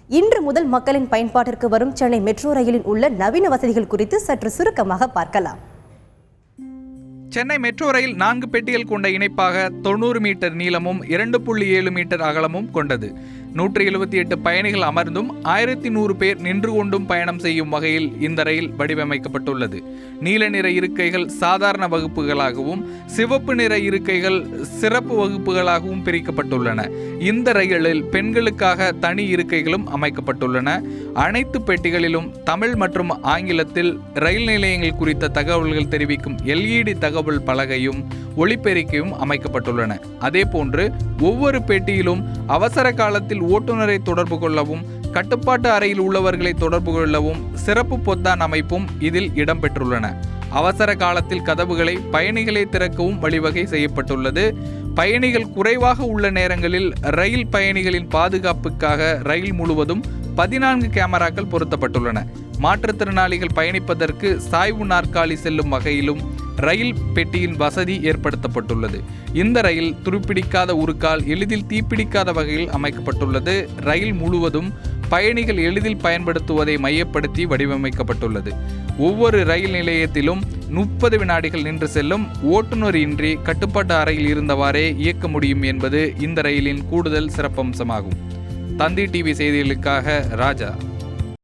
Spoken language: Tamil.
இன்று முதல் மக்களின் பயன்பாட்டிற்கு வரும் சென்னை மெட்ரோ ரயிலில் உள்ள நவீன வசதிகள் குறித்து சற்று சுருக்கமாக பார்க்கலாம். சென்னை மெட்ரோ ரயில் 4 பெட்டிகள் கொண்ட இணைப்பாக 90 மீட்டர் நீளமும் 2.7 மீட்டர் அகலமும் கொண்டது. 178 பயணிகள் அமர்ந்தும் 1100 பேர் நின்று கொண்டும் பயணம் செய்யும் வகையில் இந்த ரயில் வடிவமைக்கப்பட்டுள்ளது. நீல நிற இருக்கைகள் சாதாரண வகுப்புகளாகவும் சிவப்பு நிற இருக்கைகள் சிறப்பு வகுப்புகளாகவும் பிரிக்கப்பட்டுள்ளன. இந்த ரயிலில் பெண்களுக்காக தனி இருக்கைகளும் அமைக்கப்பட்டுள்ளன. அனைத்து பெட்டிகளிலும் தமிழ் மற்றும் ஆங்கிலத்தில் ரயில் நிலையங்கள் குறித்த தகவல்கள் தெரிவிக்கும் LED தகவல் பலகையும் ஒளிபெருக்கியும் அமைக்கப்பட்டுள்ளன. அதேபோன்று ஒவ்வொரு பெட்டியிலும் அவசர காலத்தில் ஓட்டுநரை தொடர்பு கொள்ளவும் கட்டுப்பாட்டு அறையில் உள்ளவர்களை தொடர்பு கொள்ளவும் சிறப்பு பொத்தான் அமைப்பும் இதில் இடம்பெற்றுள்ளன. அவசர காலத்தில் கதவுகளை பயணிகளை திறக்கவும் வழிவகை செய்யப்பட்டுள்ளது. பயணிகள் குறைவாக உள்ள நேரங்களில் ரயில் பயணிகளின் பாதுகாப்புக்காக ரயில் முழுவதும் 14 கேமராக்கள் பொருத்தப்பட்டுள்ளன. மாற்றுத்திறனாளிகள் பயணிப்பதற்கு சாய்வு நாற்காலி செல்லும் வகையிலும் ரயில் பெட்டியின் வசதி ஏற்படுத்தப்பட்டுள்ளது. இந்த ரயில் துருப்பிடிக்காத உருக்கால் எளிதில் தீப்பிடிக்காத வகையில் அமைக்கப்பட்டுள்ளது. ரயில் முழுவதும் பயணிகள் எளிதில் பயன்படுத்துவதை மையப்படுத்தி வடிவமைக்கப்பட்டுள்ளது. ஒவ்வொரு ரயில் நிலையத்திலும் 30 வினாடிகள் நின்று செல்லும். ஓட்டுநர் இன்றி கட்டுப்பாட்டு அறையில் இருந்தவாறே இயக்க முடியும் என்பது இந்த ரயிலின் கூடுதல் சிறப்பம்சமாகும். தந்தி டிவி செய்திகளுக்காக ராஜா.